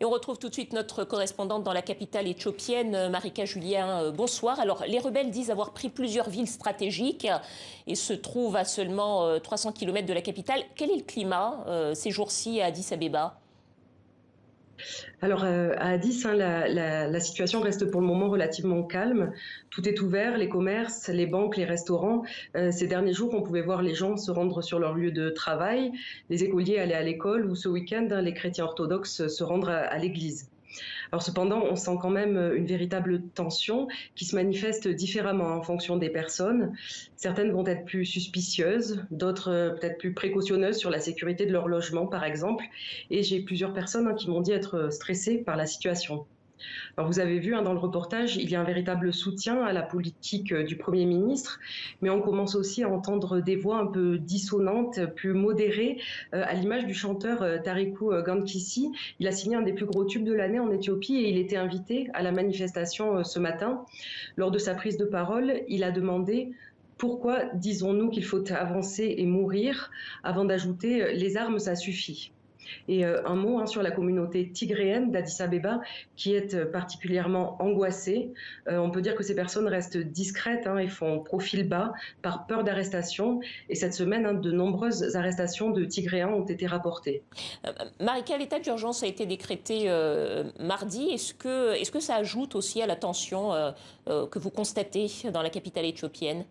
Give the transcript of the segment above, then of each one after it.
Et on retrouve tout de suite notre correspondante dans la capitale éthiopienne, Marika Julien. Bonsoir. Alors, les rebelles disent avoir pris plusieurs villes stratégiques et se trouvent à seulement 300 km de la capitale. Quel est le climat ces jours-ci à Addis Abeba? Alors, à Addis, hein, la situation reste pour le moment relativement calme. Tout est ouvert, les commerces, les banques, les restaurants. Ces derniers jours, on pouvait voir les gens se rendre sur leur lieu de travail, les écoliers aller à l'école ou ce week-end, hein, les chrétiens orthodoxes se rendre à l'église. Alors cependant, on sent quand même une véritable tension qui se manifeste différemment en fonction des personnes. Certaines vont être plus suspicieuses, d'autres peut-être plus précautionneuses sur la sécurité de leur logement, par exemple. Et j'ai plusieurs personnes, hein, qui m'ont dit être stressées par la situation. Alors vous avez vu, hein, dans le reportage, il y a un véritable soutien à la politique du Premier ministre, mais on commence aussi à entendre des voix un peu dissonantes, plus modérées, à l'image du chanteur Tariku Gankisi. Il a signé un des plus gros tubes de l'année en Éthiopie et il était invité à la manifestation ce matin. Lors de sa prise de parole, il a demandé: pourquoi disons-nous qu'il faut avancer et mourir, avant d'ajouter les armes, ça suffit. Et un mot, hein, sur la communauté tigréenne d'Addis Abeba qui est particulièrement angoissée. On peut dire que ces personnes restent discrètes, hein, et font profil bas par peur d'arrestation. Et cette semaine, hein, de nombreuses arrestations de Tigréens ont été rapportées. Marika, l'état d'urgence a été décrété mardi. Est-ce que ça ajoute aussi à la tension que vous constatez dans la capitale éthiopienne?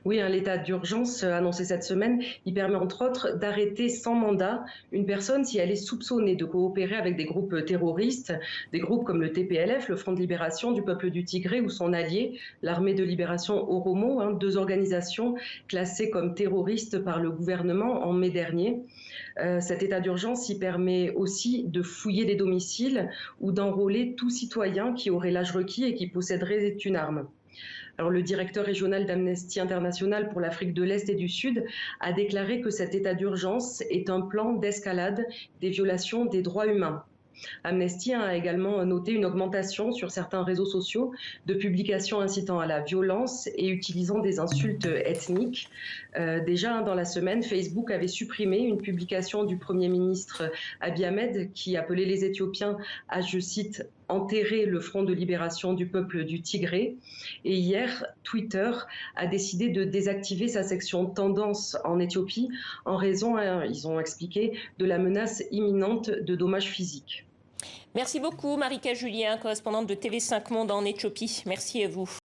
Oui, hein, l'état d'urgence annoncé cette semaine, il permet entre autres d'arrêter sans mandat une personne si elle est soupçonnée de coopérer avec des groupes terroristes, des groupes comme le TPLF, le Front de libération du peuple du Tigré, ou son allié, l'armée de libération Oromo, hein, deux organisations classées comme terroristes par le gouvernement en mai dernier. Cet état d'urgence y permet aussi de fouiller les domiciles ou d'enrôler tout citoyen qui aurait l'âge requis et qui posséderait une arme. Alors, le directeur régional d'Amnesty International pour l'Afrique de l'Est et du Sud a déclaré que cet état d'urgence est un plan d'escalade des violations des droits humains. Amnesty a également noté une augmentation sur certains réseaux sociaux de publications incitant à la violence et utilisant des insultes ethniques. Déjà, hein, dans la semaine, Facebook avait supprimé une publication du Premier ministre Abiy Ahmed qui appelait les Éthiopiens à, je cite, enterrer le front de libération du peuple du Tigré. Et hier, Twitter a décidé de désactiver sa section tendance en Éthiopie en raison, hein, ils ont expliqué, de la menace imminente de dommages physiques. Merci beaucoup, Marika Julien, correspondante de TV5 Monde en Éthiopie. Merci à vous.